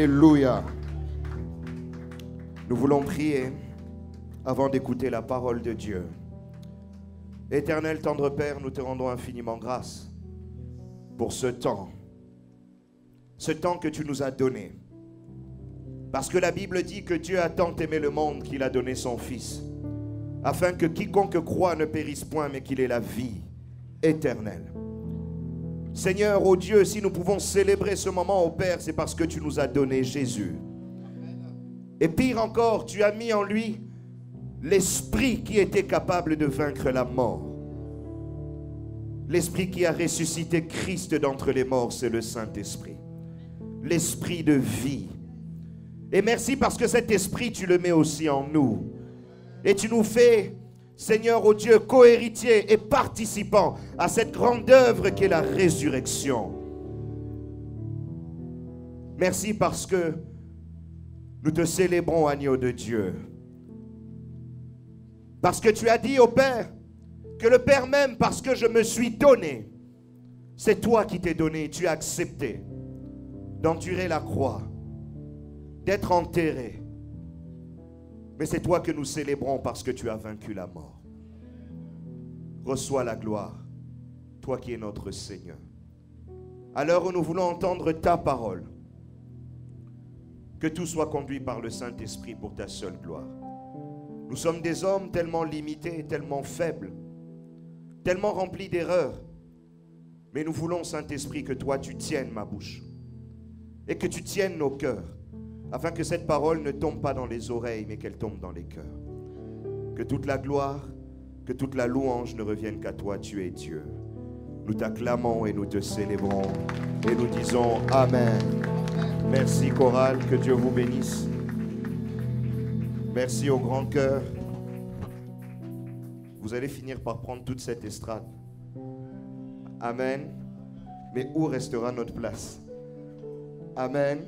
Alléluia. Nous voulons prier avant d'écouter la parole de Dieu. Éternel tendre Père, nous te rendons infiniment grâce pour ce temps que tu nous as donné. Parce que la Bible dit que Dieu a tant aimé le monde qu'il a donné son Fils, afin que quiconque croit ne périsse point, mais qu'il ait la vie éternelle. Seigneur, ô Dieu, si nous pouvons célébrer ce moment au Père, c'est parce que tu nous as donné Jésus. Et pire encore, tu as mis en lui l'esprit qui était capable de vaincre la mort. L'esprit qui a ressuscité Christ d'entre les morts, c'est le Saint-Esprit. L'esprit de vie. Et merci parce que cet esprit, tu le mets aussi en nous. Et tu nous fais, Seigneur, ô Dieu, co-héritiers et participants à cette grande œuvre qu'est la résurrection. Merci parce que nous te célébrons, agneau de Dieu. Parce que tu as dit au Père que le Père m'aime parce que je me suis donné. C'est toi qui t'es donné, tu as accepté d'endurer la croix, d'être enterré. Mais c'est toi que nous célébrons parce que tu as vaincu la mort. Reçois la gloire, toi qui es notre Seigneur. À l'heure où nous voulons entendre ta parole, que tout soit conduit par le Saint-Esprit pour ta seule gloire. Nous sommes des hommes tellement limités, tellement faibles, tellement remplis d'erreurs. Mais nous voulons, Saint-Esprit, que toi tu tiennes ma bouche et que tu tiennes nos cœurs, afin que cette parole ne tombe pas dans les oreilles, mais qu'elle tombe dans les cœurs. Que toute la gloire, que toute la louange ne revienne qu'à toi, tu es Dieu. Nous t'acclamons et nous te célébrons et nous disons Amen. Merci chorale, que Dieu vous bénisse. Merci au grand cœur. Vous allez finir par prendre toute cette estrade. Amen. Mais où restera notre place? Amen.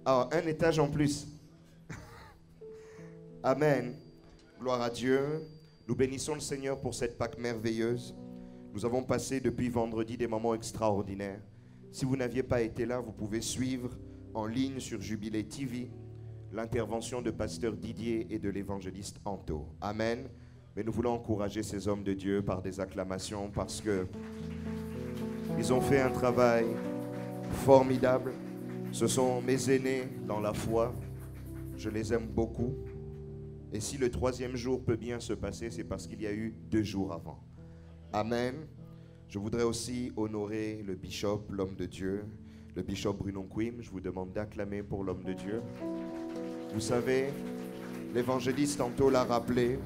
Alors, un étage en plus. Amen. Gloire à Dieu. Nous bénissons le Seigneur pour cette Pâque merveilleuse. Nous avons passé depuis vendredi des moments extraordinaires. Si vous n'aviez pas été là, vous pouvez suivre en ligne sur Jubilé TV l'intervention de pasteur Didier et de l'évangéliste Anto. Amen. Mais nous voulons encourager ces hommes de Dieu par des acclamations parce que ils ont fait un travail formidable. Ce sont mes aînés dans la foi. Je les aime beaucoup. Et si le troisième jour peut bien se passer, c'est parce qu'il y a eu 2 jours avant. Amen. Je voudrais aussi honorer le bishop, l'homme de Dieu, le bishop Bruno Quim. Je vous demande d'acclamer pour l'homme de Dieu. Vous savez, l'évangéliste Anto l'a rappelé.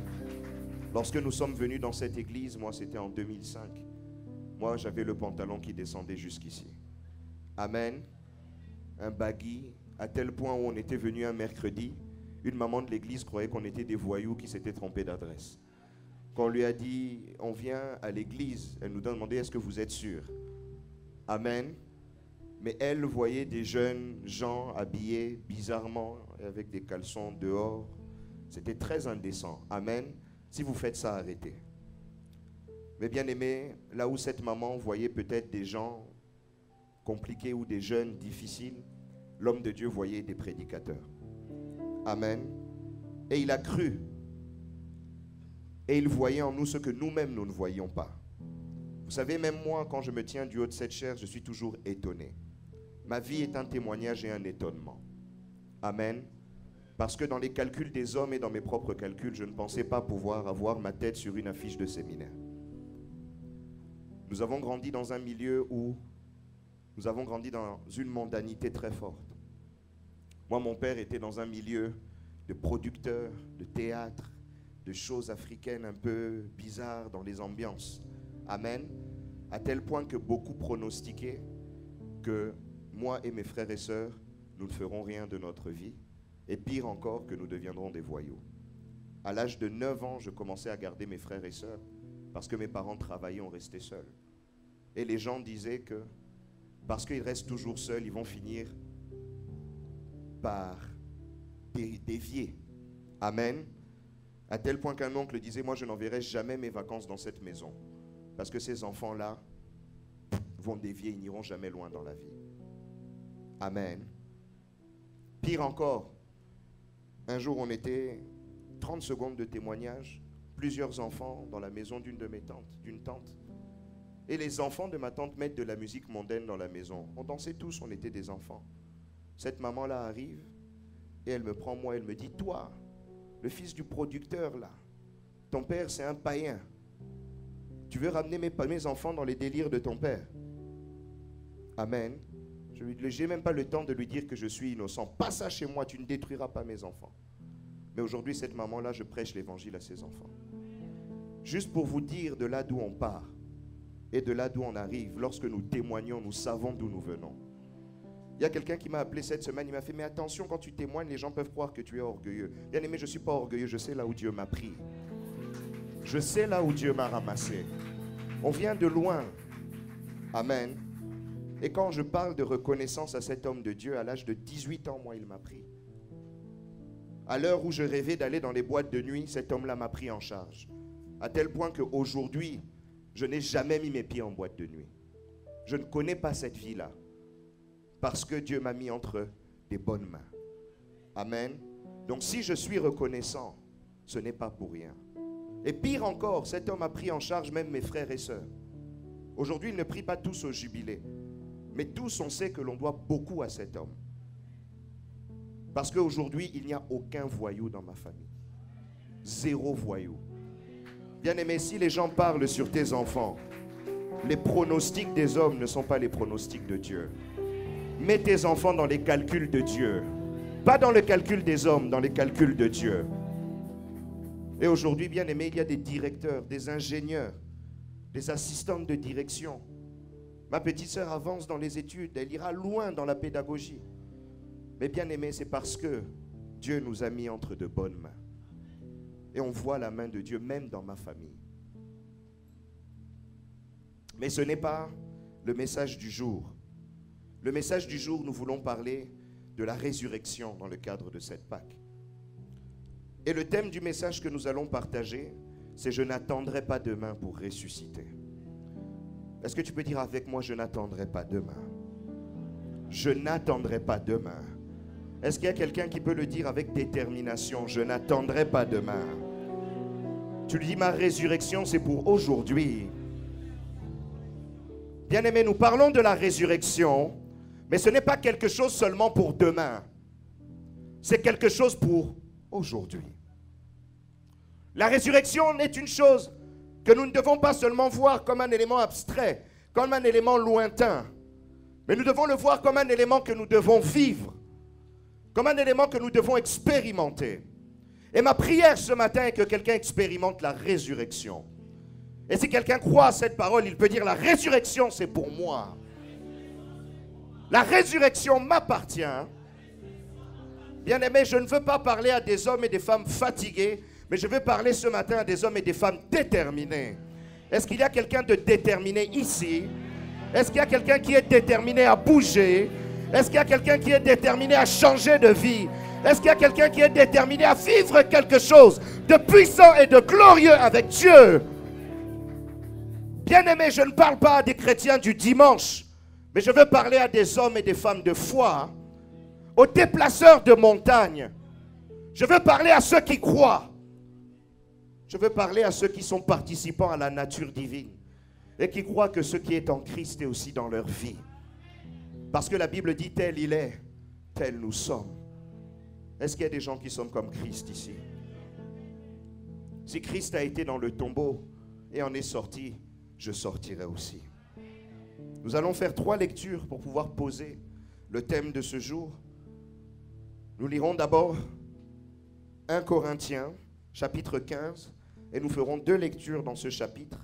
Lorsque nous sommes venus dans cette église, moi c'était en 2005. Moi j'avais le pantalon qui descendait jusqu'ici. Amen. Un baggy, à tel point où on était venu un mercredi, une maman de l'église croyait qu'on était des voyous qui s'étaient trompés d'adresse. Quand on lui a dit, on vient à l'église, elle nous a demandé, est-ce que vous êtes sûr? Amen. Mais elle voyait des jeunes gens habillés bizarrement, avec des caleçons dehors. C'était très indécent. Amen. Si vous faites ça, arrêtez. Mais bien aimé, là où cette maman voyait peut-être des gens compliqués ou des jeunes difficiles, l'homme de Dieu voyait des prédicateurs. Amen. Et il a cru. Et il voyait en nous ce que nous-mêmes nous ne voyions pas. Vous savez, même moi, quand je me tiens du haut de cette chair, je suis toujours étonné. Ma vie est un témoignage et un étonnement. Amen. Parce que dans les calculs des hommes et dans mes propres calculs, je ne pensais pas pouvoir avoir ma tête sur une affiche de séminaire. Nous avons grandi dans un milieu où nous avons grandi dans une mondanité très forte. Moi, mon père était dans un milieu de producteurs, de théâtre, de choses africaines un peu bizarres dans les ambiances. Amen. À tel point que beaucoup pronostiquaient que moi et mes frères et sœurs, nous ne ferons rien de notre vie. Et pire encore, que nous deviendrons des voyous. À l'âge de 9 ans, je commençais à garder mes frères et sœurs parce que mes parents travaillaient, on restait seuls. Et les gens disaient que parce qu'ils restent toujours seuls, ils vont finir par dévier. Amen. À tel point qu'un oncle disait, moi je n'enverrai jamais mes vacances dans cette maison. Parce que ces enfants-là vont dévier, ils n'iront jamais loin dans la vie. Amen. Pire encore, un jour on était 30 secondes de témoignage, plusieurs enfants dans la maison d'une de mes tantes, d'une tante. Et les enfants de ma tante mettent de la musique mondaine dans la maison. On dansait tous, on était des enfants. Cette maman-là arrive et elle me prend moi, elle me dit, toi, le fils du producteur là, ton père c'est un païen. Tu veux ramener mes enfants dans les délires de ton père? Amen. Je n'ai même pas le temps de lui dire que je suis innocent. Pas ça chez moi, tu ne détruiras pas mes enfants. Mais aujourd'hui, cette maman-là, je prêche l'évangile à ses enfants. Juste pour vous dire de là d'où on part et de là d'où on arrive. Lorsque nous témoignons, nous savons d'où nous venons. Il y a quelqu'un qui m'a appelé cette semaine, il m'a fait, mais attention, quand tu témoignes, les gens peuvent croire que tu es orgueilleux. Bien aimé, je ne suis pas orgueilleux, je sais là où Dieu m'a pris. Je sais là où Dieu m'a ramassé. On vient de loin. Amen. Et quand je parle de reconnaissance à cet homme de Dieu, à l'âge de 18 ans, moi, il m'a pris. À l'heure où je rêvais d'aller dans les boîtes de nuit, cet homme-là m'a pris en charge. À tel point qu'aujourd'hui, je n'ai jamais mis mes pieds en boîte de nuit. Je ne connais pas cette vie-là. Parce que Dieu m'a mis entre des bonnes mains. Amen. Donc si je suis reconnaissant, ce n'est pas pour rien. Et pire encore, cet homme a pris en charge même mes frères et sœurs. Aujourd'hui, ils ne prient pas tous au jubilé. Mais tous, on sait que l'on doit beaucoup à cet homme. Parce qu'aujourd'hui, il n'y a aucun voyou dans ma famille. Zéro voyou. Bien-aimé, si les gens parlent sur tes enfants, les pronostics des hommes ne sont pas les pronostics de Dieu. Mets tes enfants dans les calculs de Dieu. Pas dans le calcul des hommes, dans les calculs de Dieu. Et aujourd'hui, bien-aimé, il y a des directeurs, des ingénieurs, des assistantes de direction. Ma petite sœur avance dans les études, elle ira loin dans la pédagogie. Mais bien-aimé, c'est parce que Dieu nous a mis entre de bonnes mains. Et on voit la main de Dieu même dans ma famille. Mais ce n'est pas le message du jour. Le message du jour, nous voulons parler de la résurrection dans le cadre de cette Pâque. Et le thème du message que nous allons partager, c'est « Je n'attendrai pas demain pour ressusciter ». Est-ce que tu peux dire avec moi « Je n'attendrai pas demain ». Je n'attendrai pas demain. Est-ce qu'il y a quelqu'un qui peut le dire avec détermination « Je n'attendrai pas demain ». Tu lui dis « Ma résurrection, c'est pour aujourd'hui ». Bien-aimés, nous parlons de la résurrection, mais ce n'est pas quelque chose seulement pour demain. C'est quelque chose pour aujourd'hui. La résurrection est une chose que nous ne devons pas seulement voir comme un élément abstrait, comme un élément lointain, mais nous devons le voir comme un élément que nous devons vivre, comme un élément que nous devons expérimenter. Et ma prière ce matin est que quelqu'un expérimente la résurrection. Et si quelqu'un croit à cette parole, il peut dire la résurrection c'est pour moi. La résurrection m'appartient. Bien-aimé, je ne veux pas parler à des hommes et des femmes fatigués, mais je veux parler ce matin à des hommes et des femmes déterminés. Est-ce qu'il y a quelqu'un de déterminé ici? Est-ce qu'il y a quelqu'un qui est déterminé à bouger? Est-ce qu'il y a quelqu'un qui est déterminé à changer de vie? Est-ce qu'il y a quelqu'un qui est déterminé à vivre quelque chose de puissant et de glorieux avec Dieu? Bien-aimé, je ne parle pas à des chrétiens du dimanche, mais je veux parler à des hommes et des femmes de foi, aux déplaceurs de montagne. Je veux parler à ceux qui croient. Je veux parler à ceux qui sont participants à la nature divine et qui croient que ce qui est en Christ est aussi dans leur vie. Parce que la Bible dit tel il est, tel nous sommes. Est-ce qu'il y a des gens qui sont comme Christ ici? Si Christ a été dans le tombeau et en est sorti, je sortirai aussi. Nous allons faire 3 lectures pour pouvoir poser le thème de ce jour. Nous lirons d'abord 1 Corinthiens, chapitre 15, et nous ferons 2 lectures dans ce chapitre.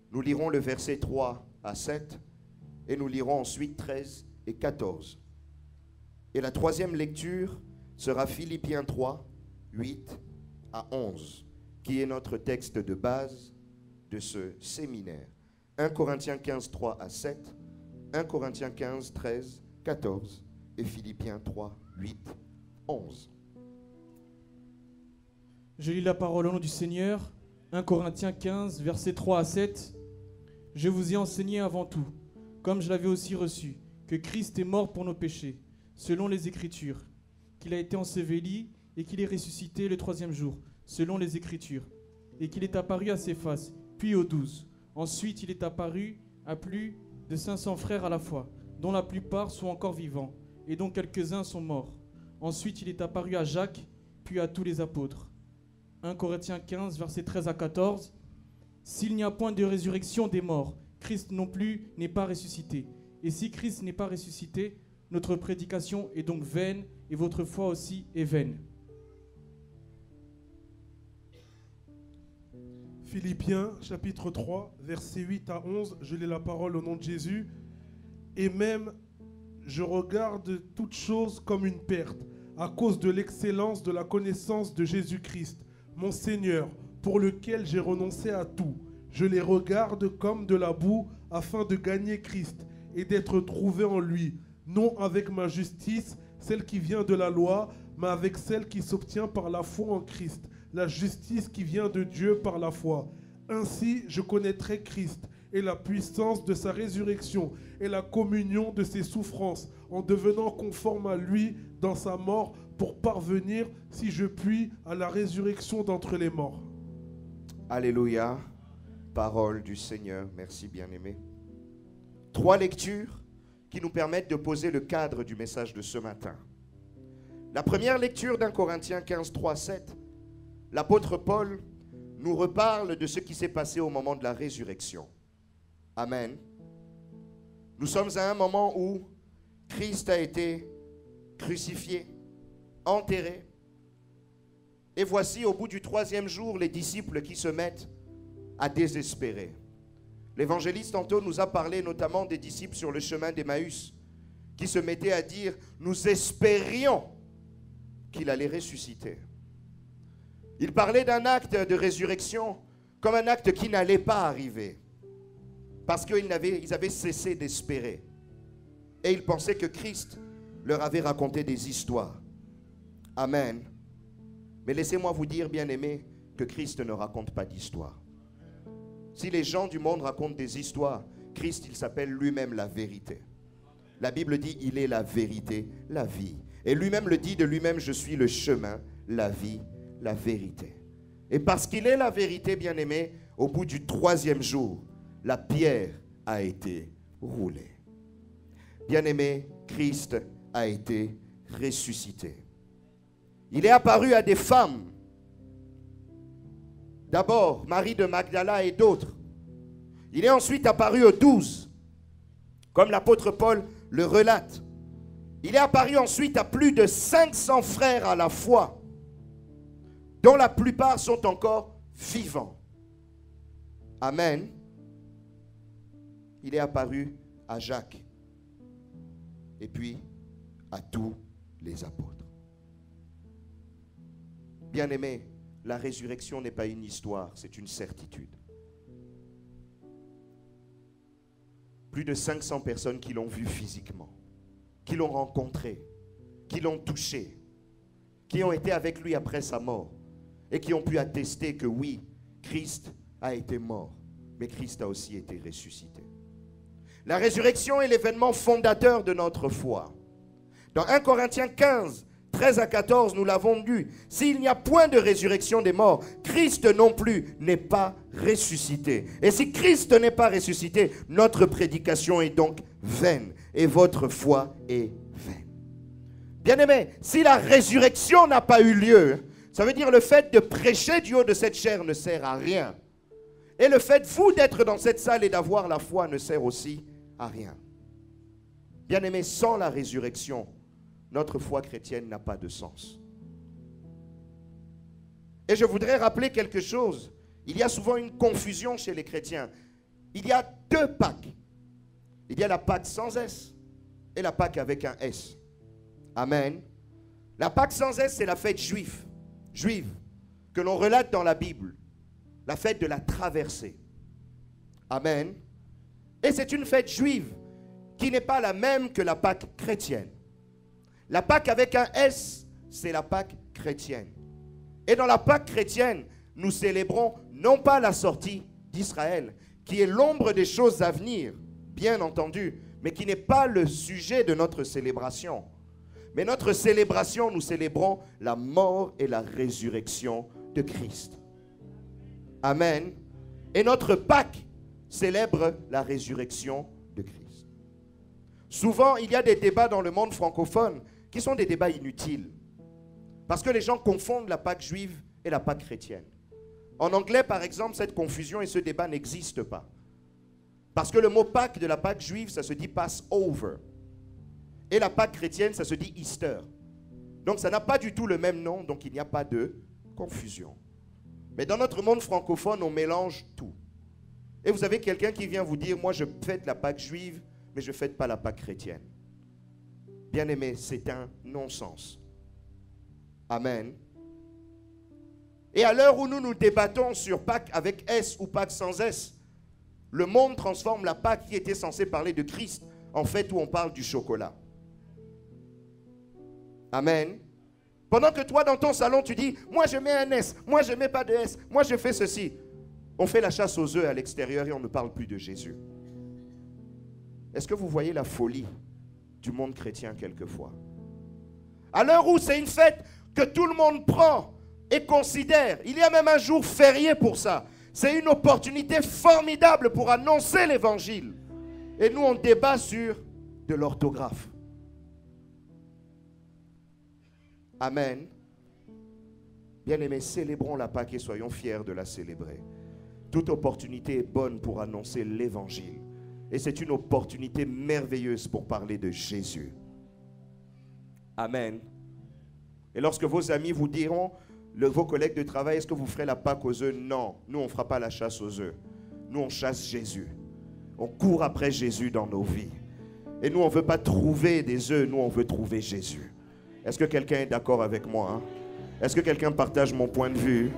Nous lirons le verset 3 à 7, et nous lirons ensuite 13 et 14. Et la 3e lecture sera Philippiens 3, 8 à 11, qui est notre texte de base de ce séminaire. 1 Corinthiens 15, 3 à 7, 1 Corinthiens 15, 13, 14 et Philippiens 3, 8, 11. Je lis la parole au nom du Seigneur. 1 Corinthiens 15, versets 3 à 7. Je vous ai enseigné avant tout, comme je l'avais aussi reçu, que Christ est mort pour nos péchés, selon les Écritures, qu'il a été enseveli et qu'il est ressuscité le troisième jour, selon les Écritures, et qu'il est apparu à Céphas, puis aux 12. Ensuite, il est apparu à plus de 500 frères à la fois, dont la plupart sont encore vivants, et dont quelques-uns sont morts. Ensuite, il est apparu à Jacques, puis à tous les apôtres. 1 Corinthiens 15, versets 13 à 14. S'il n'y a point de résurrection des morts, Christ non plus n'est pas ressuscité. Et si Christ n'est pas ressuscité, notre prédication est donc vaine, et votre foi aussi est vaine. Philippiens chapitre 3, versets 8 à 11, je lis la parole au nom de Jésus. Et même, je regarde toutes choses comme une perte, à cause de l'excellence de la connaissance de Jésus-Christ, mon Seigneur, pour lequel j'ai renoncé à tout. Je les regarde comme de la boue, afin de gagner Christ et d'être trouvé en lui, non avec ma justice, celle qui vient de la loi, mais avec celle qui s'obtient par la foi en Christ, la justice qui vient de Dieu par la foi. Ainsi, je connaîtrai Christ et la puissance de sa résurrection et la communion de ses souffrances, en devenant conforme à lui dans sa mort, pour parvenir, si je puis, à la résurrection d'entre les morts. Alléluia. Parole du Seigneur. Merci, bien-aimé. 3 lectures qui nous permettent de poser le cadre du message de ce matin. La première lecture d'1 Corinthiens 15, 3, 7. L'apôtre Paul nous reparle de ce qui s'est passé au moment de la résurrection. Amen. Nous sommes à un moment où Christ a été crucifié, enterré. Et voici, au bout du 3e jour, les disciples qui se mettent à désespérer. L'évangéliste tantôt nous a parlé notamment des disciples sur le chemin d'Emmaüs, qui se mettaient à dire « Nous espérions qu'il allait ressusciter ». Il parlait d'un acte de résurrection comme un acte qui n'allait pas arriver, parce qu'ils avaient cessé d'espérer. Et ils pensaient que Christ leur avait raconté des histoires. Amen. Mais laissez-moi vous dire, bien-aimés, que Christ ne raconte pas d'histoire. Si les gens du monde racontent des histoires, Christ, il s'appelle lui-même la vérité. La Bible dit, il est la vérité, la vie. Et lui-même le dit de lui-même, je suis le chemin, la vie, la vérité. Et parce qu'il est la vérité, bien-aimé, au bout du 3e jour, la pierre a été roulée. Bien-aimé, Christ a été ressuscité. Il est apparu à des femmes. D'abord, Marie de Magdala et d'autres. Il est ensuite apparu aux 12, comme l'apôtre Paul le relate. Il est apparu ensuite à plus de 500 frères à la fois, dont la plupart sont encore vivants. Amen. Il est apparu à Jacques et puis à tous les apôtres. Bien-aimés, la résurrection n'est pas une histoire, c'est une certitude. Plus de 500 personnes qui l'ont vu physiquement, qui l'ont rencontré, qui l'ont touché, qui ont été avec lui après sa mort et qui ont pu attester que oui, Christ a été mort, mais Christ a aussi été ressuscité. La résurrection est l'événement fondateur de notre foi. Dans 1 Corinthiens 15, 13 à 14, nous l'avons lu. S'il n'y a point de résurrection des morts, Christ non plus n'est pas ressuscité. Et si Christ n'est pas ressuscité, notre prédication est donc vaine et votre foi est vaine. Bien-aimés, si la résurrection n'a pas eu lieu, ça veut dire le fait de prêcher du haut de cette chair ne sert à rien. Et le fait, vous, d'être dans cette salle et d'avoir la foi ne sert aussi à rien. Bien-aimés, sans la résurrection, notre foi chrétienne n'a pas de sens. Et je voudrais rappeler quelque chose. Il y a souvent une confusion chez les chrétiens. Il y a 2 Pâques. Il y a la Pâque sans S et la Pâque avec un S. Amen. La Pâque sans S, c'est la fête juive que l'on relate dans la Bible. La fête de la traversée. Amen. Et c'est une fête juive qui n'est pas la même que la Pâque chrétienne. La Pâque avec un S, c'est la Pâque chrétienne. Et dans la Pâque chrétienne, nous célébrons non pas la sortie d'Israël, qui est l'ombre des choses à venir, bien entendu, mais qui n'est pas le sujet de notre célébration. Mais notre célébration, nous célébrons la mort et la résurrection de Christ. Amen. Et notre Pâques célèbre la résurrection de Christ. Souvent, il y a des débats dans le monde francophone qui sont des débats inutiles. Parce que les gens confondent la Pâque juive et la Pâque chrétienne. En anglais, par exemple, cette confusion et ce débat n'existent pas. Parce que le mot Pâques de la Pâque juive, ça se dit Passover. Et la Pâque chrétienne, ça se dit Easter. Donc ça n'a pas du tout le même nom, donc il n'y a pas de confusion. Mais dans notre monde francophone, on mélange tout. Et vous avez quelqu'un qui vient vous dire, moi je fête la Pâque juive, mais je ne fête pas la Pâque chrétienne. Bien aimé, c'est un non-sens. Amen. Et à l'heure où nous nous débattons sur Pâques avec S ou Pâques sans S, le monde transforme la Pâque qui était censée parler de Christ en fête où on parle du chocolat. Amen. Pendant que toi, dans ton salon, tu dis, moi je mets un S, moi je ne mets pas de S, moi je fais ceci. On fait la chasse aux œufs à l'extérieur et on ne parle plus de Jésus. Est-ce que vous voyez la folie du monde chrétien quelquefois? À l'heure où c'est une fête que tout le monde prend et considère, il y a même un jour férié pour ça. C'est une opportunité formidable pour annoncer l'évangile. Et nous, on débat sur de l'orthographe. Amen. Bien-aimés, célébrons la Pâque et soyons fiers de la célébrer. Toute opportunité est bonne pour annoncer l'évangile. Et c'est une opportunité merveilleuse pour parler de Jésus. Amen. Et lorsque vos amis vous diront, vos collègues de travail, est-ce que vous ferez la Pâque aux œufs? Non, nous on ne fera pas la chasse aux œufs. Nous on chasse Jésus. On court après Jésus dans nos vies. Et nous on ne veut pas trouver des œufs, nous on veut trouver Jésus. Est-ce que quelqu'un est d'accord avec moi, hein? Est-ce que quelqu'un partage mon point de vue?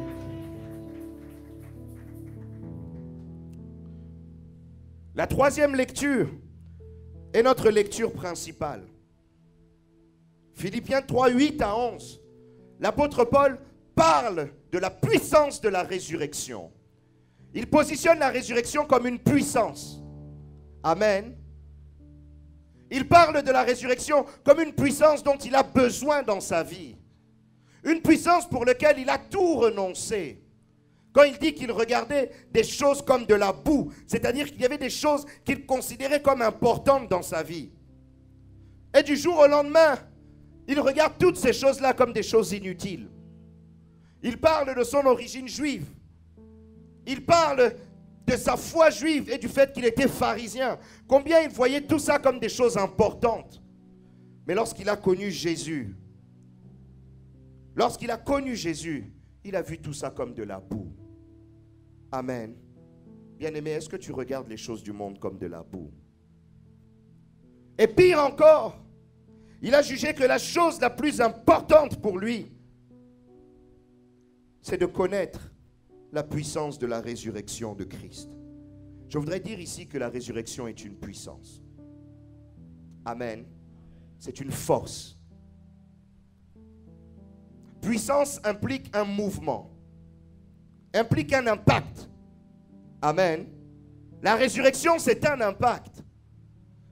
La troisième lecture est notre lecture principale. Philippiens 3, 8 à 11. L'apôtre Paul parle de la puissance de la résurrection. Il positionne la résurrection comme une puissance. Amen. Il parle de la résurrection comme une puissance dont il a besoin dans sa vie. Une puissance pour laquelle il a tout renoncé. Quand il dit qu'il regardait des choses comme de la boue, c'est-à-dire qu'il y avait des choses qu'il considérait comme importantes dans sa vie. Et du jour au lendemain, il regarde toutes ces choses-là comme des choses inutiles. Il parle de son origine juive. Il parle de sa foi juive et du fait qu'il était pharisien. Combien il voyait tout ça comme des choses importantes. Mais lorsqu'il a connu Jésus, il a vu tout ça comme de la boue. Amen. Bien-aimé, est-ce que tu regardes les choses du monde comme de la boue? Et pire encore, il a jugé que la chose la plus importante pour lui, c'est de connaître la puissance de la résurrection de Christ. Je voudrais dire ici que la résurrection est une puissance. Amen. C'est une force. Puissance implique un mouvement, implique un impact. Amen. La résurrection, c'est un impact.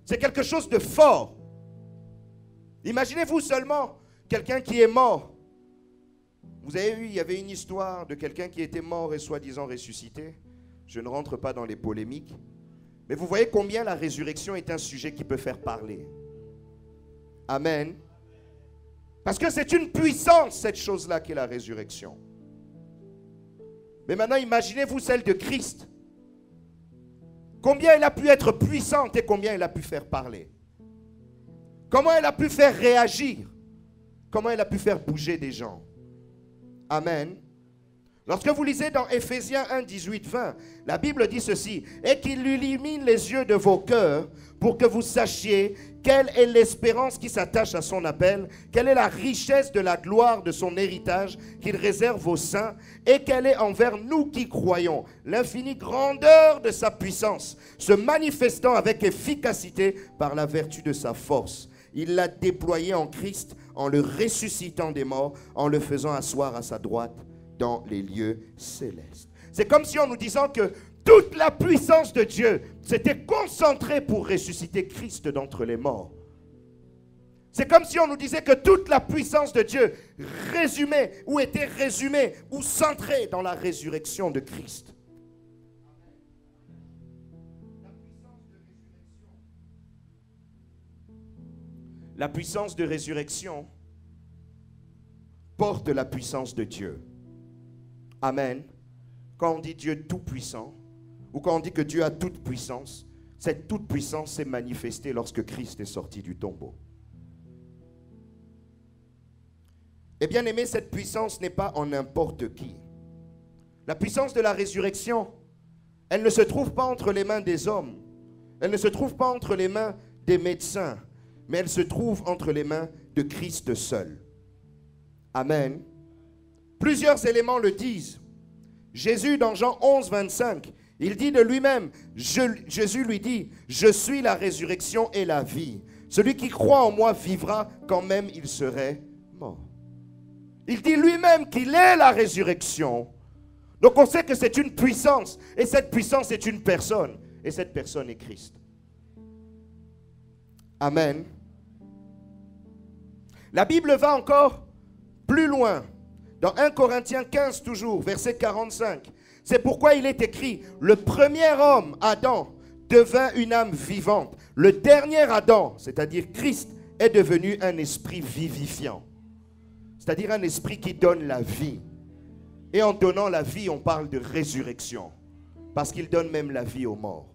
C'est quelque chose de fort. Imaginez-vous seulement quelqu'un qui est mort. Vous avez vu, il y avait une histoire de quelqu'un qui était mort et soi-disant ressuscité. Je ne rentre pas dans les polémiques. Mais vous voyez combien la résurrection est un sujet qui peut faire parler. Amen. Parce que c'est une puissance, cette chose-là, qu'est la résurrection. Mais maintenant, imaginez-vous celle de Christ. Combien elle a pu être puissante et combien elle a pu faire parler. Comment elle a pu faire réagir. Comment elle a pu faire bouger des gens. Amen. Lorsque vous lisez dans Éphésiens 1, 18, 20, la Bible dit ceci. Et qu'il illumine les yeux de vos cœurs pour que vous sachiez quelle est l'espérance qui s'attache à son appel, quelle est la richesse de la gloire de son héritage qu'il réserve aux saints et quelle est envers nous qui croyons l'infinie grandeur de sa puissance, se manifestant avec efficacité par la vertu de sa force. Il l'a déployé en Christ en le ressuscitant des morts, en le faisant asseoir à sa droite dans les lieux célestes. C'est comme si en nous disant que toute la puissance de Dieu s'était concentrée pour ressusciter Christ d'entre les morts. C'est comme si on nous disait que toute la puissance de Dieu résumait ou était résumée ou centrée dans la résurrection de Christ. La puissance de résurrection porte la puissance de Dieu. Amen. Quand on dit Dieu tout-puissant, ou quand on dit que Dieu a toute puissance, cette toute puissance s'est manifestée lorsque Christ est sorti du tombeau. Et bien aimé, cette puissance n'est pas en n'importe qui. La puissance de la résurrection, elle ne se trouve pas entre les mains des hommes. Elle ne se trouve pas entre les mains des médecins, mais elle se trouve entre les mains de Christ seul. Amen. Plusieurs éléments le disent. Jésus, dans Jean 11, 25, il dit de lui-même, Jésus lui dit, « Je suis la résurrection et la vie. Celui qui croit en moi vivra quand même il serait mort. » Il dit lui-même qu'il est la résurrection. Donc on sait que c'est une puissance. Et cette puissance est une personne. Et cette personne est Christ. Amen. La Bible va encore plus loin. Dans 1 Corinthiens 15 toujours, verset 45. C'est pourquoi il est écrit, le premier homme, Adam, devint une âme vivante. Le dernier Adam, c'est-à-dire Christ, est devenu un esprit vivifiant. C'est-à-dire un esprit qui donne la vie. Et en donnant la vie, on parle de résurrection. Parce qu'il donne même la vie aux morts.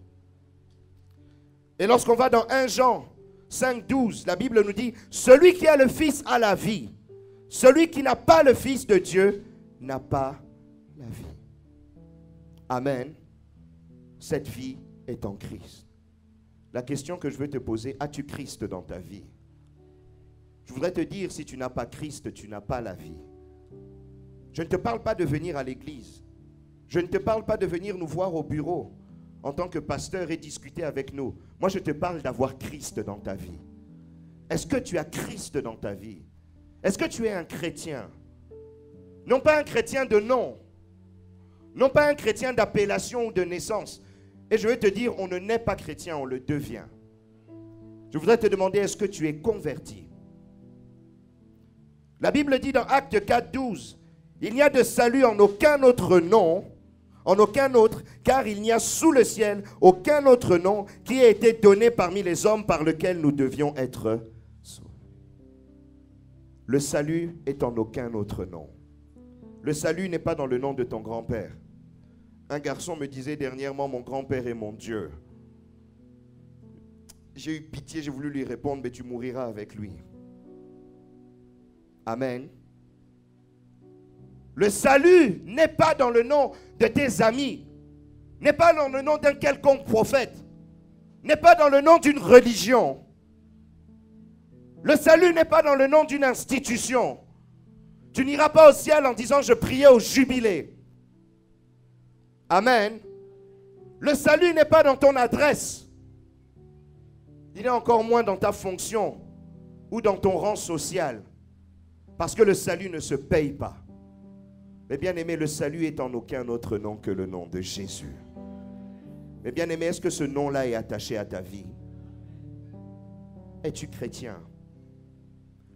Et lorsqu'on va dans 1 Jean 5, 12, la Bible nous dit, celui qui a le Fils a la vie. Celui qui n'a pas le Fils de Dieu n'a pas la vie. Amen. Cette vie est en Christ. La question que je veux te poser, as-tu Christ dans ta vie? Je voudrais te dire, si tu n'as pas Christ, tu n'as pas la vie. Je ne te parle pas de venir à l'église. Je ne te parle pas de venir nous voir au bureau en tant que pasteur et discuter avec nous. Moi, je te parle d'avoir Christ dans ta vie. Est-ce que tu as Christ dans ta vie? Est-ce que tu es un chrétien? Non pas un chrétien de nom. Non pas un chrétien d'appellation ou de naissance. Et je veux te dire, on ne naît pas chrétien, on le devient. Je voudrais te demander, est-ce que tu es converti? La Bible dit dans Actes 4, 12, il n'y a de salut en aucun autre nom, en aucun autre, car il n'y a sous le ciel aucun autre nom qui ait été donné parmi les hommes par lequel nous devions être sauvés. Le salut est en aucun autre nom. Le salut n'est pas dans le nom de ton grand-père. Un garçon me disait dernièrement, mon grand-père est mon Dieu. J'ai eu pitié, j'ai voulu lui répondre, mais tu mouriras avec lui. Amen. Le salut n'est pas dans le nom de tes amis, n'est pas dans le nom d'un quelconque prophète, n'est pas dans le nom d'une religion. Le salut n'est pas dans le nom d'une institution. Tu n'iras pas au ciel en disant je priais au jubilé. Amen. Le salut n'est pas dans ton adresse. Il est encore moins dans ta fonction ou dans ton rang social. Parce que le salut ne se paye pas. Mais bien aimé, le salut est en aucun autre nom que le nom de Jésus. Mais bien aimé, est-ce que ce nom-là est attaché à ta vie? Es-tu chrétien?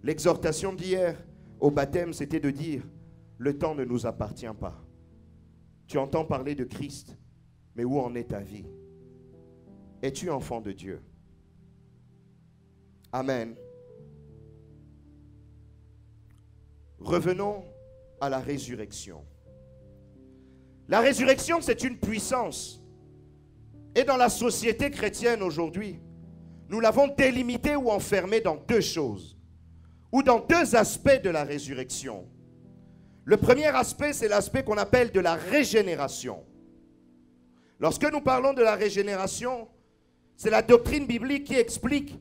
L'exhortation d'hier au baptême, c'était de dire, le temps ne nous appartient pas. Tu entends parler de Christ, mais où en est ta vie? Es-tu enfant de Dieu? Amen. Revenons à la résurrection. La résurrection, c'est une puissance. Et dans la société chrétienne aujourd'hui, nous l'avons délimitée ou enfermée dans deux choses, ou dans deux aspects de la résurrection. Le premier aspect, c'est l'aspect qu'on appelle de la régénération. Lorsque nous parlons de la régénération, c'est la doctrine biblique qui explique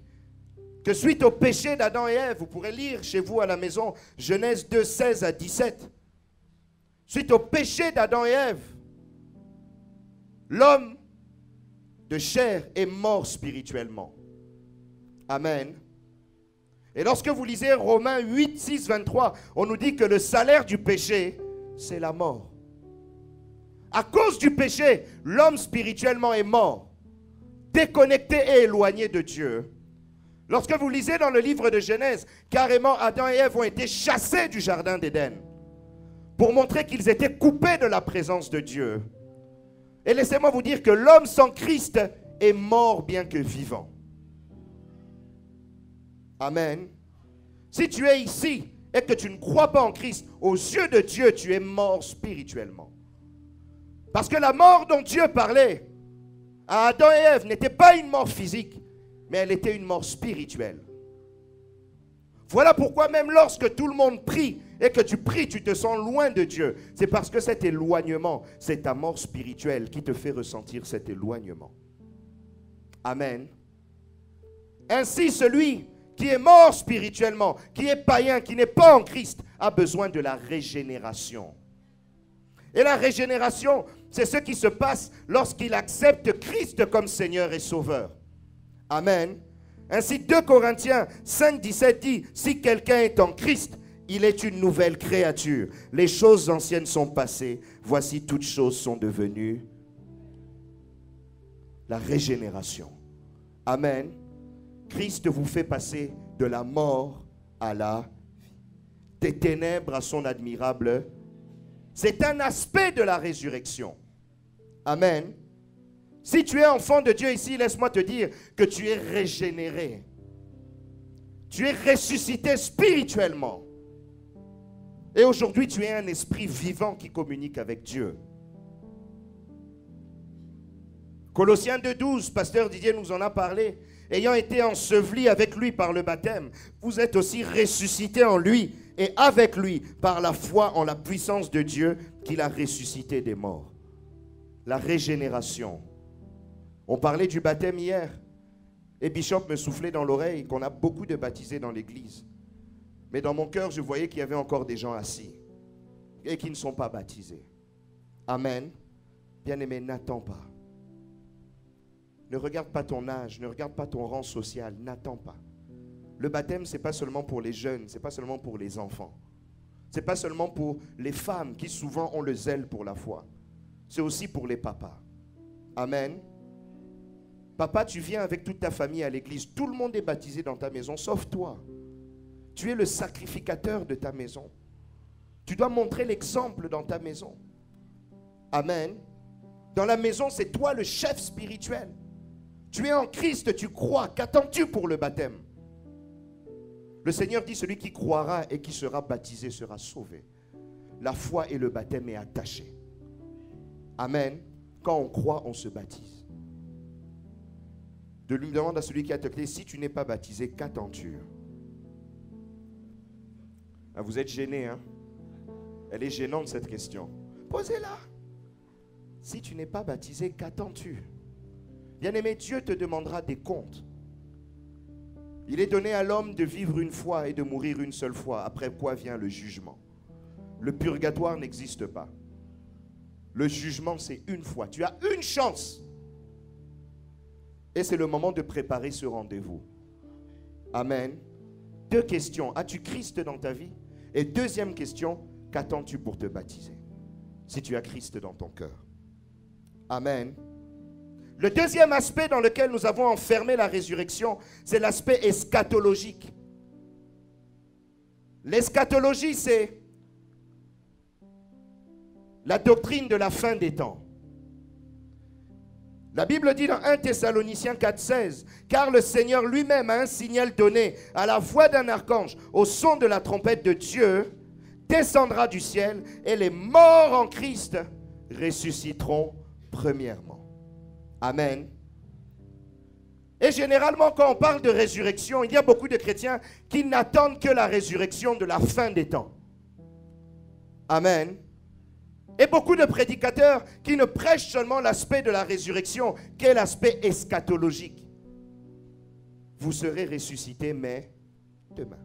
que suite au péché d'Adam et Ève, vous pourrez lire chez vous à la maison, Genèse 2, 16 à 17. Suite au péché d'Adam et Ève, l'homme de chair est mort spirituellement. Amen. Et lorsque vous lisez Romains 8, 6, 23, on nous dit que le salaire du péché, c'est la mort. À cause du péché, l'homme spirituellement est mort, déconnecté et éloigné de Dieu. Lorsque vous lisez dans le livre de Genèse, carrément Adam et Ève ont été chassés du jardin d'Éden pour montrer qu'ils étaient coupés de la présence de Dieu. Et laissez-moi vous dire que l'homme sans Christ est mort bien que vivant. Amen. Si tu es ici et que tu ne crois pas en Christ, aux yeux de Dieu, tu es mort spirituellement. Parce que la mort dont Dieu parlait à Adam et Ève n'était pas une mort physique, mais elle était une mort spirituelle. Voilà pourquoi même lorsque tout le monde prie et que tu pries, tu te sens loin de Dieu. C'est parce que cet éloignement, c'est ta mort spirituelle qui te fait ressentir cet éloignement. Amen. Ainsi, celui qui est mort spirituellement, qui est païen, qui n'est pas en Christ, a besoin de la régénération. Et la régénération, c'est ce qui se passe lorsqu'il accepte Christ comme Seigneur et Sauveur. Amen. Ainsi, 2 Corinthiens 5, 17 dit, si quelqu'un est en Christ, il est une nouvelle créature. Les choses anciennes sont passées, voici toutes choses sont devenues la régénération. Amen. Christ vous fait passer de la mort à la vie, des ténèbres à son admirable. C'est un aspect de la résurrection. Amen. Si tu es enfant de Dieu ici, laisse-moi te dire que tu es régénéré. Tu es ressuscité spirituellement. Et aujourd'hui, tu es un esprit vivant qui communique avec Dieu. Colossiens 2,12, pasteur Didier nous en a parlé. Ayant été ensevelis avec lui par le baptême, vous êtes aussi ressuscités en lui et avec lui par la foi en la puissance de Dieu qu'il a ressuscité des morts. La régénération. On parlait du baptême hier et Bishop me soufflait dans l'oreille qu'on a beaucoup de baptisés dans l'église. Mais dans mon cœur, je voyais qu'il y avait encore des gens assis et qui ne sont pas baptisés. Amen. Bien-aimé, n'attends pas. Ne regarde pas ton âge, ne regarde pas ton rang social, n'attends pas. Le baptême, ce n'est pas seulement pour les jeunes, ce n'est pas seulement pour les enfants. Ce n'est pas seulement pour les femmes qui souvent ont le zèle pour la foi. C'est aussi pour les papas. Amen. Papa, tu viens avec toute ta famille à l'église. Tout le monde est baptisé dans ta maison, sauf toi. Tu es le sacrificateur de ta maison. Tu dois montrer l'exemple dans ta maison. Amen. Dans la maison, c'est toi le chef spirituel. Tu es en Christ, tu crois. Qu'attends-tu pour le baptême? Le Seigneur dit, celui qui croira et qui sera baptisé sera sauvé. La foi et le baptême est attaché. Amen. Quand on croit, on se baptise. De lui demande à celui qui a toqué, si tu n'es pas baptisé, qu'attends-tu? Ah, vous êtes gêné, hein? Elle est gênante cette question. Posez-la. Si tu n'es pas baptisé, qu'attends-tu? Bien-aimé, Dieu te demandera des comptes. Il est donné à l'homme de vivre une fois et de mourir une seule fois, après quoi vient le jugement. Le purgatoire n'existe pas. Le jugement, c'est une fois. Tu as une chance. Et c'est le moment de préparer ce rendez-vous. Amen. 2 questions. As-tu Christ dans ta vie? Et deuxième question, qu'attends-tu pour te baptiser? Si tu as Christ dans ton cœur. Amen. Le deuxième aspect dans lequel nous avons enfermé la résurrection, c'est l'aspect eschatologique. L'eschatologie, c'est la doctrine de la fin des temps. La Bible dit dans 1 Thessaloniciens 4,16, car le Seigneur lui-même a un signal donné à la voix d'un archange, au son de la trompette de Dieu, descendra du ciel et les morts en Christ ressusciteront premièrement. Amen. Et généralement, quand on parle de résurrection, il y a beaucoup de chrétiens qui n'attendent que la résurrection de la fin des temps. Amen. Et beaucoup de prédicateurs qui ne prêchent seulement l'aspect de la résurrection, qui est l'aspect eschatologique. Vous serez ressuscités, mais demain.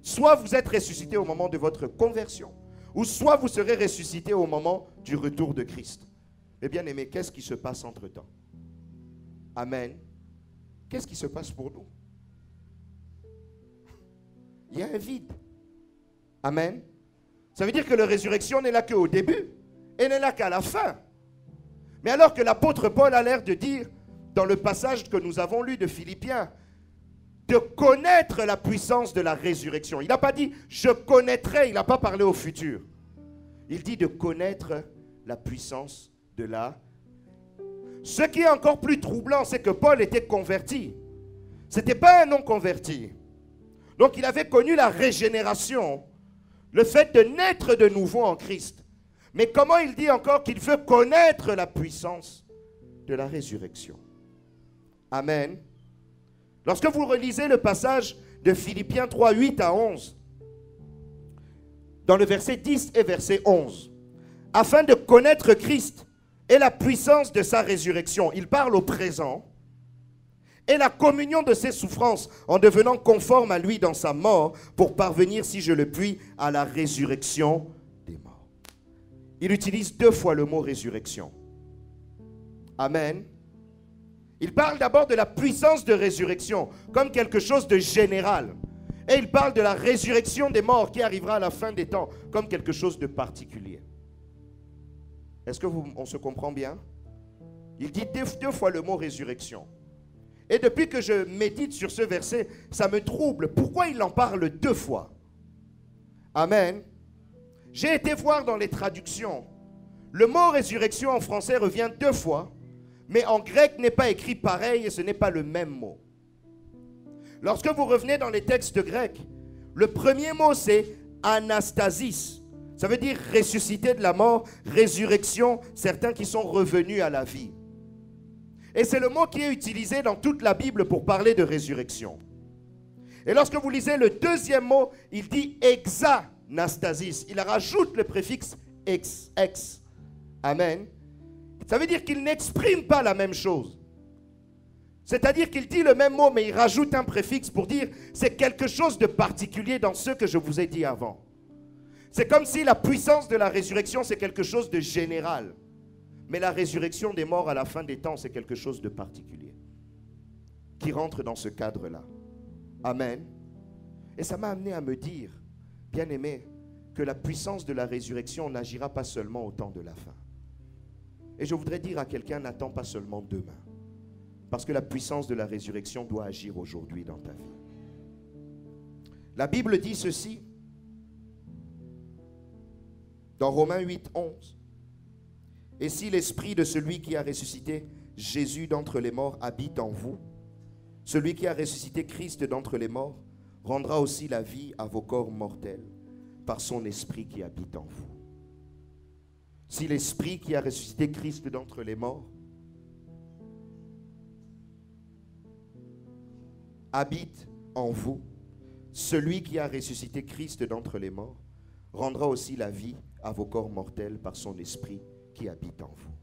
Soit vous êtes ressuscités au moment de votre conversion, ou soit vous serez ressuscités au moment du retour de Christ. Eh bien aimé, qu'est-ce qui se passe entre-temps? Amen. Qu'est-ce qui se passe pour nous? Il y a un vide. Amen. Ça veut dire que la résurrection n'est là qu'au début et n'est là qu'à la fin. Mais alors que l'apôtre Paul a l'air de dire, dans le passage que nous avons lu de Philippiens, de connaître la puissance de la résurrection. Il n'a pas dit « je connaîtrai », il n'a pas parlé au futur. Il dit de connaître la puissance de la... Ce qui est encore plus troublant, c'est que Paul était converti. Ce n'était pas un non-converti. Donc il avait connu la régénération, le fait de naître de nouveau en Christ. Mais comment il dit encore qu'il veut connaître la puissance de la résurrection? Amen. Lorsque vous relisez le passage de Philippiens 3, 8 à 11, dans le verset 10 et verset 11, afin de connaître Christ et la puissance de sa résurrection, il parle au présent, et la communion de ses souffrances en devenant conforme à lui dans sa mort pour parvenir, si je le puis, à la résurrection des morts. Il utilise 2 fois le mot résurrection. Amen. Il parle d'abord de la puissance de résurrection comme quelque chose de général. Et il parle de la résurrection des morts qui arrivera à la fin des temps comme quelque chose de particulier. Est-ce qu'on se comprend bien? Il dit 2 fois le mot résurrection. Et depuis que je médite sur ce verset, ça me trouble. Pourquoi il en parle 2 fois? Amen. J'ai été voir dans les traductions. Le mot résurrection en français revient 2 fois, mais en grec n'est pas écrit pareil et ce n'est pas le même mot. Lorsque vous revenez dans les textes grecs, le premier mot c'est anastasis. Ça veut dire ressusciter de la mort, résurrection, certains qui sont revenus à la vie. Et c'est le mot qui est utilisé dans toute la Bible pour parler de résurrection. Et lorsque vous lisez le 2e mot, il dit exanastasis. Il rajoute le préfixe ex. Amen. Ça veut dire qu'il n'exprime pas la même chose. C'est-à-dire qu'il dit le même mot, mais il rajoute un préfixe pour dire c'est quelque chose de particulier dans ce que je vous ai dit avant. C'est comme si la puissance de la résurrection, c'est quelque chose de général. Mais la résurrection des morts à la fin des temps, c'est quelque chose de particulier qui rentre dans ce cadre-là. Amen. Et ça m'a amené à me dire, bien-aimé, que la puissance de la résurrection n'agira pas seulement au temps de la fin. Et je voudrais dire à quelqu'un, n'attends pas seulement demain. Parce que la puissance de la résurrection doit agir aujourd'hui dans ta vie. La Bible dit ceci, dans Romains 8, 11. Et si l'esprit de celui qui a ressuscité Jésus d'entre les morts habite en vous, celui qui a ressuscité Christ d'entre les morts rendra aussi la vie à vos corps mortels par son esprit qui habite en vous. Si l'esprit qui a ressuscité Christ d'entre les morts habite en vous, celui qui a ressuscité Christ d'entre les morts rendra aussi la vie à vos corps mortels par son esprit qui habite en vous.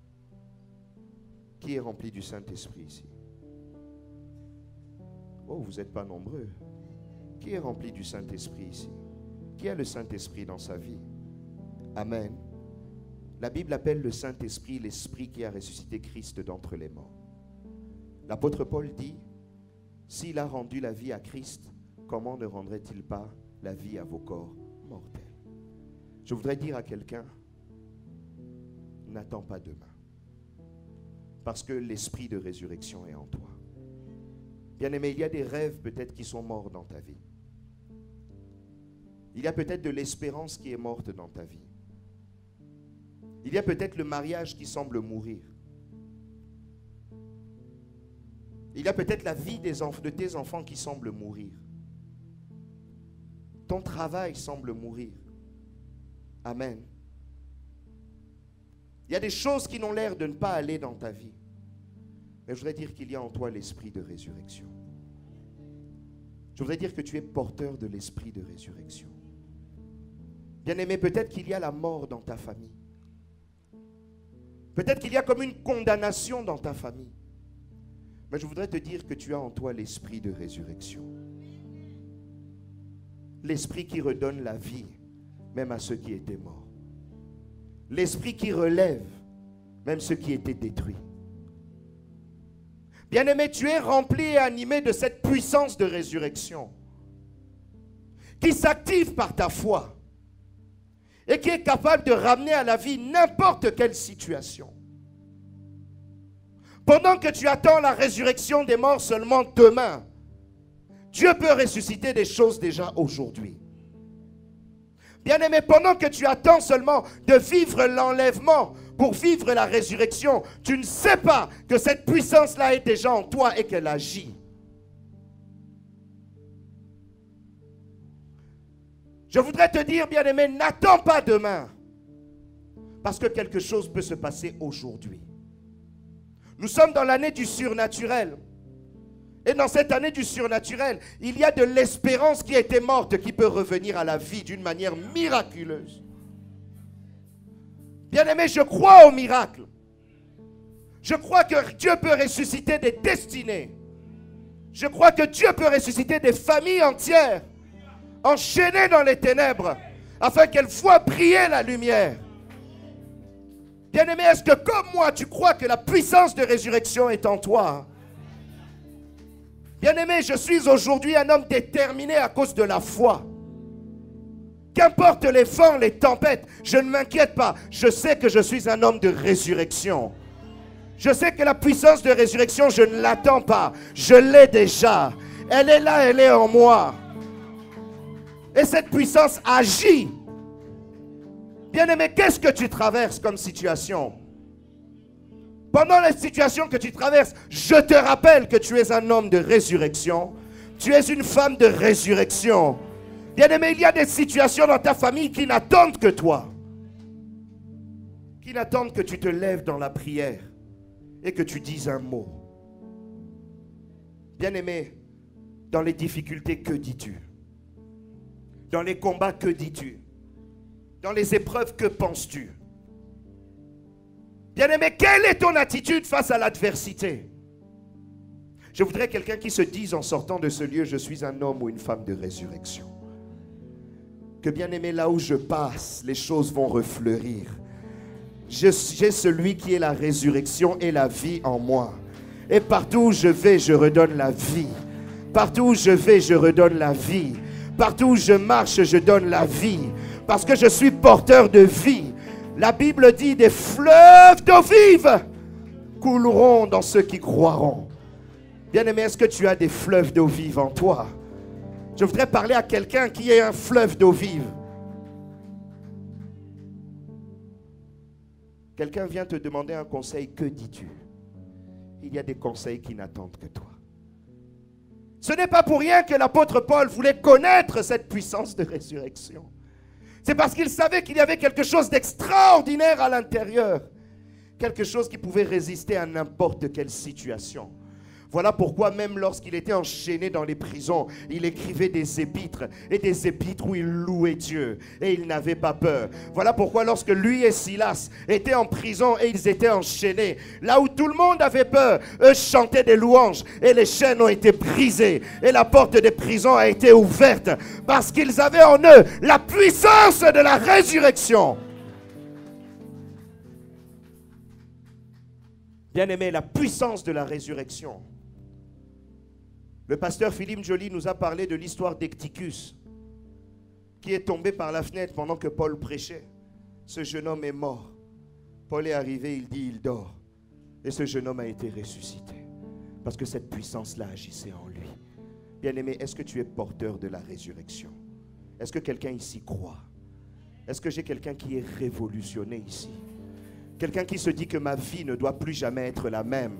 Qui est rempli du Saint-Esprit ici? Oh, vous n'êtes pas nombreux. Qui est rempli du Saint-Esprit ici? Qui a le Saint-Esprit dans sa vie? Amen. La Bible appelle le Saint-Esprit l'Esprit qui a ressuscité Christ d'entre les morts. L'apôtre Paul dit, s'il a rendu la vie à Christ, comment ne rendrait-il pas la vie à vos corps mortels? Je voudrais dire à quelqu'un, n'attends pas demain. Parce que l'esprit de résurrection est en toi. Bien-aimé, il y a des rêves peut-être qui sont morts dans ta vie. Il y a peut-être de l'espérance qui est morte dans ta vie. Il y a peut-être le mariage qui semble mourir. Il y a peut-être la vie de tes enfants qui semble mourir. Ton travail semble mourir. Amen. Il y a des choses qui n'ont l'air de ne pas aller dans ta vie. Mais je voudrais dire qu'il y a en toi l'esprit de résurrection. Je voudrais dire que tu es porteur de l'esprit de résurrection. Bien-aimé, peut-être qu'il y a la mort dans ta famille. Peut-être qu'il y a comme une condamnation dans ta famille. Mais je voudrais te dire que tu as en toi l'esprit de résurrection. L'esprit qui redonne la vie, même à ceux qui étaient morts. L'esprit qui relève, même ceux qui étaient détruits. Bien-aimé, tu es rempli et animé de cette puissance de résurrection qui s'active par ta foi et qui est capable de ramener à la vie n'importe quelle situation. Pendant que tu attends la résurrection des morts seulement demain, Dieu peut ressusciter des choses déjà aujourd'hui. Bien-aimé, pendant que tu attends seulement de vivre l'enlèvement pour vivre la résurrection, tu ne sais pas que cette puissance-là est déjà en toi et qu'elle agit. Je voudrais te dire, bien-aimé, n'attends pas demain, parce que quelque chose peut se passer aujourd'hui. Nous sommes dans l'année du surnaturel. Et dans cette année du surnaturel, il y a de l'espérance qui était morte, qui peut revenir à la vie d'une manière miraculeuse. Bien-aimé, je crois au miracle. Je crois que Dieu peut ressusciter des destinées. Je crois que Dieu peut ressusciter des familles entières, enchaînées dans les ténèbres, afin qu'elles voient briller la lumière. Bien-aimé, est-ce que comme moi, tu crois que la puissance de résurrection est en toi? Bien-aimé, je suis aujourd'hui un homme déterminé à cause de la foi. Qu'importe les vents, les tempêtes, je ne m'inquiète pas. Je sais que je suis un homme de résurrection. Je sais que la puissance de résurrection, je ne l'attends pas. Je l'ai déjà. Elle est là, elle est en moi. Et cette puissance agit. Bien-aimé, qu'est-ce que tu traverses comme situation? Pendant la situation que tu traverses, je te rappelle que tu es un homme de résurrection. Tu es une femme de résurrection. Bien-aimé, il y a des situations dans ta famille qui n'attendent que toi. Qui n'attendent que tu te lèves dans la prière et que tu dises un mot. Bien-aimé, dans les difficultés, que dis-tu? Dans les combats, que dis-tu? Dans les épreuves, que penses-tu? Bien-aimé, quelle est ton attitude face à l'adversité? Je voudrais quelqu'un qui se dise en sortant de ce lieu, je suis un homme ou une femme de résurrection. Que bien-aimé, là où je passe, les choses vont refleurir. J'ai celui qui est la résurrection et la vie en moi. Et partout où je vais, je redonne la vie. Partout où je vais, je redonne la vie. Partout où je marche, je donne la vie. Parce que je suis porteur de vie. La Bible dit des fleuves d'eau vive couleront dans ceux qui croiront. Bien-aimé, est-ce que tu as des fleuves d'eau vive en toi? Je voudrais parler à quelqu'un qui est un fleuve d'eau vive. Quelqu'un vient te demander un conseil, que dis-tu? Il y a des conseils qui n'attendent que toi. Ce n'est pas pour rien que l'apôtre Paul voulait connaître cette puissance de résurrection. C'est parce qu'il savait qu'il y avait quelque chose d'extraordinaire à l'intérieur. Quelque chose qui pouvait résister à n'importe quelle situation. Voilà pourquoi même lorsqu'il était enchaîné dans les prisons, il écrivait des épîtres. Et des épîtres où il louait Dieu. Et il n'avait pas peur. Voilà pourquoi lorsque lui et Silas étaient en prison et ils étaient enchaînés, là où tout le monde avait peur, eux chantaient des louanges. Et les chaînes ont été brisées. Et la porte des prisons a été ouverte. Parce qu'ils avaient en eux la puissance de la résurrection. Bien-aimé, la puissance de la résurrection. Le pasteur Philippe Joly nous a parlé de l'histoire d'Ecticus, qui est tombé par la fenêtre pendant que Paul prêchait. Ce jeune homme est mort. Paul est arrivé, il dit, il dort. Et ce jeune homme a été ressuscité. Parce que cette puissance-là agissait en lui. Bien-aimé, est-ce que tu es porteur de la résurrection? Est-ce que quelqu'un ici croit? Est-ce que j'ai quelqu'un qui est révolutionné ici? Quelqu'un qui se dit que ma vie ne doit plus jamais être la même.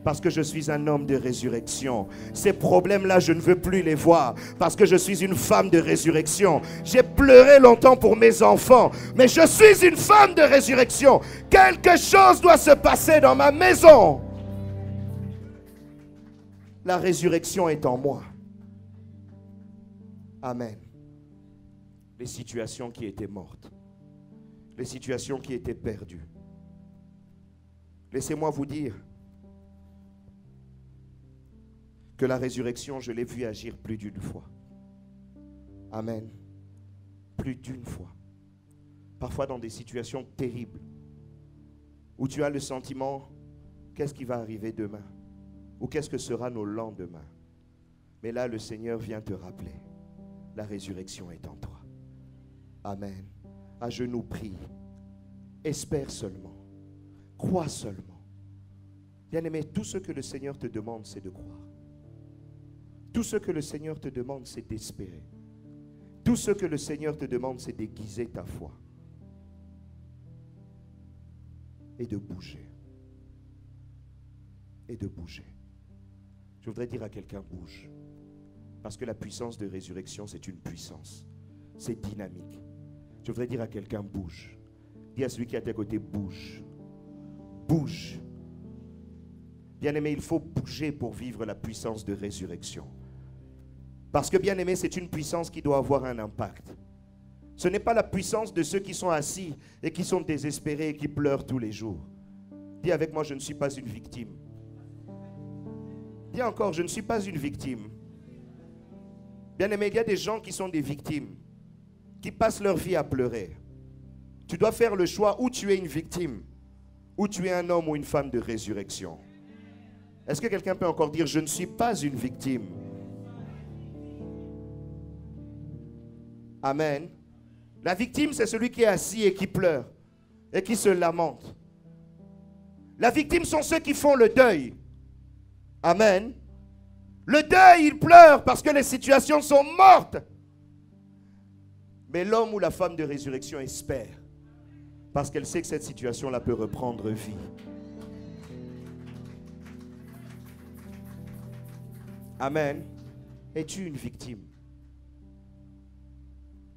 Parce que je suis un homme de résurrection. Ces problèmes-là, je ne veux plus les voir. Parce que je suis une femme de résurrection. J'ai pleuré longtemps pour mes enfants. Mais je suis une femme de résurrection. Quelque chose doit se passer dans ma maison. La résurrection est en moi. Amen. Les situations qui étaient mortes. Les situations qui étaient perdues. Laissez-moi vous dire que la résurrection, je l'ai vue agir plus d'une fois. Amen. Plus d'une fois. Parfois dans des situations terribles, où tu as le sentiment, qu'est-ce qui va arriver demain? Ou qu'est-ce que sera nos lendemains? Mais là, le Seigneur vient te rappeler, la résurrection est en toi. Amen. À genoux, prie. Espère seulement. Crois seulement. Bien-aimé, tout ce que le Seigneur te demande, c'est de croire. Tout ce que le Seigneur te demande, c'est d'espérer. Tout ce que le Seigneur te demande, c'est d'aiguiser ta foi. Et de bouger. Et de bouger. Je voudrais dire à quelqu'un, bouge. Parce que la puissance de résurrection, c'est une puissance. C'est dynamique. Je voudrais dire à quelqu'un, bouge. Dis à celui qui est à tes côtés, bouge. Bouge. Bien-aimé, il faut bouger pour vivre la puissance de résurrection. Parce que, bien-aimé, c'est une puissance qui doit avoir un impact. Ce n'est pas la puissance de ceux qui sont assis et qui sont désespérés et qui pleurent tous les jours. Dis avec moi, je ne suis pas une victime. Dis encore, je ne suis pas une victime. Bien-aimé, il y a des gens qui sont des victimes, qui passent leur vie à pleurer. Tu dois faire le choix où tu es une victime, ou tu es un homme ou une femme de résurrection. Est-ce que quelqu'un peut encore dire, je ne suis pas une victime? Amen. La victime, c'est celui qui est assis et qui pleure et qui se lamente. La victime sont ceux qui font le deuil. Amen. Le deuil, il pleure parce que les situations sont mortes. Mais l'homme ou la femme de résurrection espère parce qu'elle sait que cette situation-là peut reprendre vie. Amen. Es-tu une victime?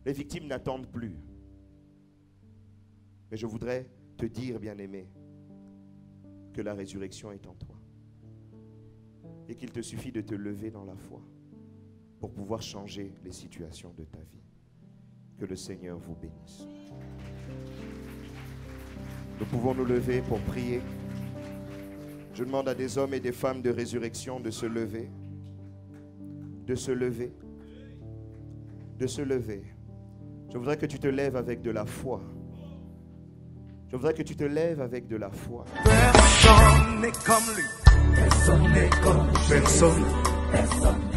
Les victimes n'attendent plus. Mais je voudrais te dire, bien-aimé, que la résurrection est en toi. Et qu'il te suffit de te lever dans la foi pour pouvoir changer les situations de ta vie. Que le Seigneur vous bénisse. Nous pouvons nous lever pour prier. Je demande à des hommes et des femmes de résurrection de se lever. De se lever. De se lever. Je voudrais que tu te lèves avec de la foi. Je voudrais que tu te lèves avec de la foi. Personne n'est comme lui. Personne n'est comme lui. Personne.